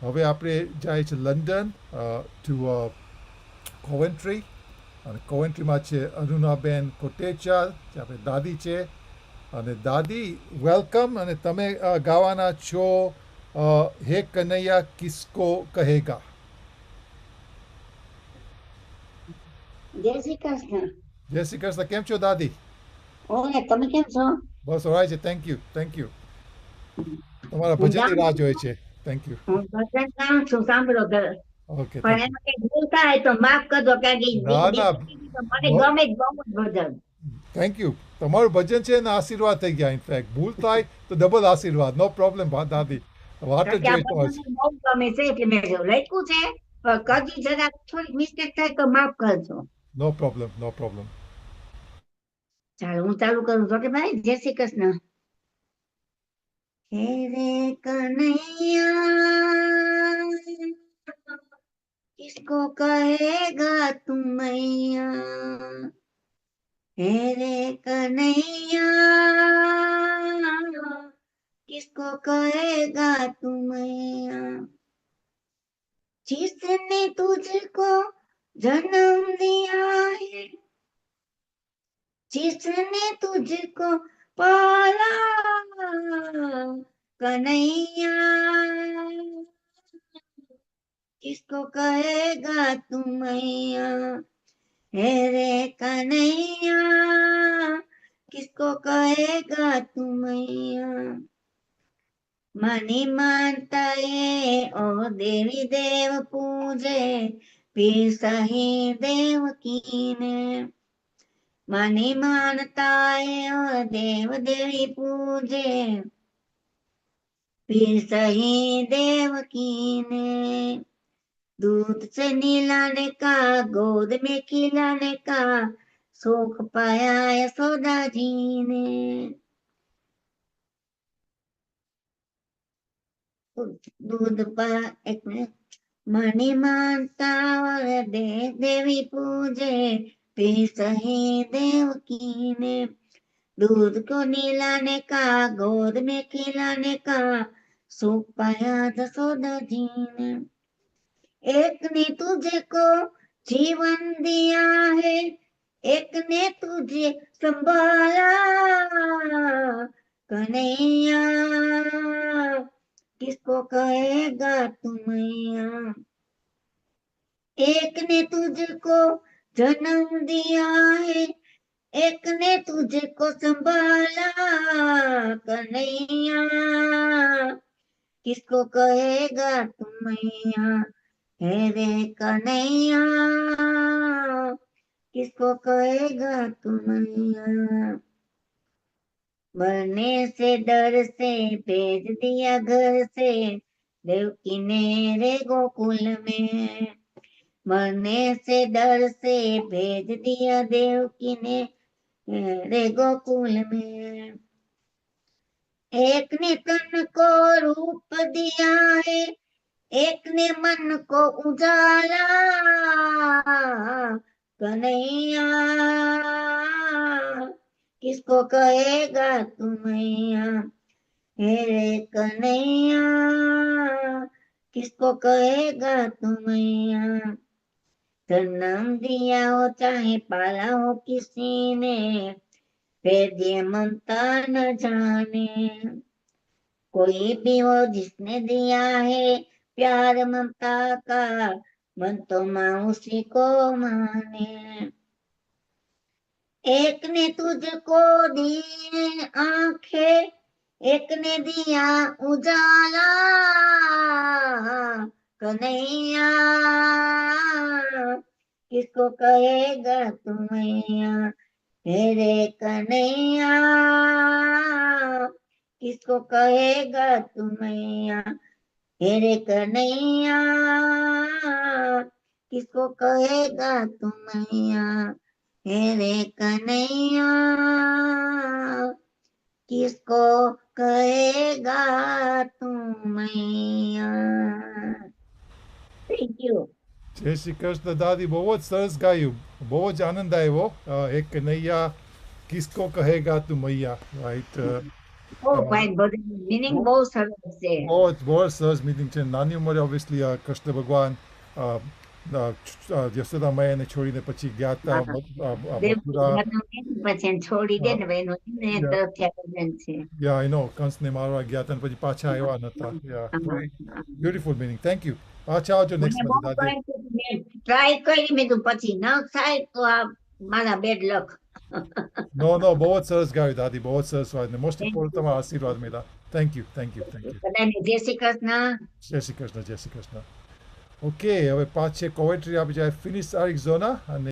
હવે આપણે જાય છે લંડન ટુ કોવેન્ટ્રી, અને કોવેન્ટ્રીમાં છે અરુણાબેન કોટેચા, જે આપણે દાદી છે. અને દાદી વેલકમ, અને તમે ગાવાના છો હે કનૈયા કિસકો કહેગા. જય શ્રી કૃષ્ણ. જય શ્રી કૃષ્ણ. કેમ છો દાદી? ઓય તમે કેમ છો? બસ ઓરાય છે. Thank you, thank you. તમારા હું ભજનની ગામ રાહ છું. જોઈએ છે. Thank you. હું ભજન ગાઉં છું, સાંભળો ઓકે, પણ થેન્ક યુ. એમાં કઈ ભૂલ થાય તો માફ કરજો, કારણ કે ના ના, દીકરી તો મને ગમે જ બહુ જ ભજન. Thank you. તમારું ભજન છે ને આશીર્વાદ થઈ ગયા. ઇનફેક્ટ ભૂલ થાય તો ડબલ આશીર્વાદ. નો પ્રોબ્લેમ દાદી. વાત જ કારણ કે આ જોઈ ભજન તમારી. મને બહુ ગમે છે એટલે મેં જો લખ્યું છે, પણ કદી જરાક થોડીક મિસ્ટેક થાય તો માફ કરજો. નો પ્રોબ્લેમ, નો પ્રોબ્લેમ. ચાલો હું ચાલુ કરું છું કે ભાઈ. જય શ્રી કૃષ્ણ. હે રે કનૈયા किसको कहेगा तुम मैया, हे रे कन्हैया किसको कहेगा तुम मैया, जिसने तुझको जन्म दिया है, जिसने तुझको पाला कन्हैया, किसको कहेगा तुम मैया, हे रे कन्हैया किसको कहेगा तू मैया, मनी मानता है ओ देवी देव पूजे, फिर सही देवकी ने, मनी मानता है ओ देव देवी पूजे, फिर सही देवकी ने, दूध से नीलाने का गोद में खिलाने का सुख पाया यशोदा जी ने, दूध पर एक मिनट, मणि मानता और दे देवी पूजे, फिर सही देवकी ने, दूध को नीलाने का गोद में खिलाने का सुख पाया यशोदा जी ने, एक ने तुझे को जीवन दिया है, एक ने तुझे संभाला कन्हैया, किसको कहेगा तू मैया, एक ने तुझको जन्म दिया है, एक ने तुझको संभाला कन्हैया, किसको कहेगा तू मैया, हे रे कन्हैया किसको कहेगा तू मैया, मरने से डर से भेज दिया घर से देवकी ने रे गोकुल में, मरने से डर से भेज दिया देवकी ने रे गोकुल में, एक ने तन को रूप दिया है, एक ने मन को उजाला कन्हैया, किसको कहेगा तू मैया, हे रे कन्हैया किसको कहेगा तू मैया, जन्म दिया हो चाहे पाला हो किसी ने, भेदिए ममता न जाने, कोई भी हो जिसने दिया है प्यार ममता का, मन तो माँ उसी को माने, एक ने तुझको दी आंखें, एक ने दिया उजाला कन्हैया, किसको कहेगा तू मैया, हे रे कन्हैया किसको कहेगा तू मैया, हे रे कन्हैया किसको कहेगा तू मैया, हे रे कन्हैया किसको कहेगा तू मैया. Thank you. જય શ્રી કૃષ્ણ દાદી. બહુ જ સરસ ગાયું. બહુ જ આનંદ આવ્યો. એક કનૈયા કિસકો કહેગા તું મૈયા. રાઈટ. બહુ ફાઇન, બધું મિનિંગ બહુ સરસ છે. બહુ જ સરસ મિનિંગ છે. નાની ઉંમરે ઓબ્વિયસલી કૃષ્ણ ભગવાન યશોદા મૈયાને છોડીને પછી ગયા હતા હા, દેવકી મથુરા. ઘરનું છે ને, પછી એને છોડી દે ને એનું એને રથયાત્રા છે. યા આઈ નો કંસને મારવા ગયા હતા અને પછી પાછા આવ્યા નતા. યા હા, બ્યુટીફુલ મિનિંગ. Thank you. પાછા આવજો નેક્સ્ટ મને બહુ માંથી દાદી. ગમ્યું. મેં ટ્રાય કરી, મેં કીધું પછી ન થાય તો આ મારા બેડ લક. નો નો, બહુ જ સરસ ગાયું દાદી, બહુ જ સરસ વાત. મોસ્ટ ઇમ્પોર્ટન્ટ તમારા આશીર્વાદ મળ્યા. Thank you, thank you, thank you. બધાને જય શ્રી કૃષ્ણ. જય શ્રી કૃષ્ણ, જય શ્રી કૃષ્ણ. ઓકે, હવે પાછે કોવેન્ટ્રી આપી જાય ફિનિશ એરિઝોના અને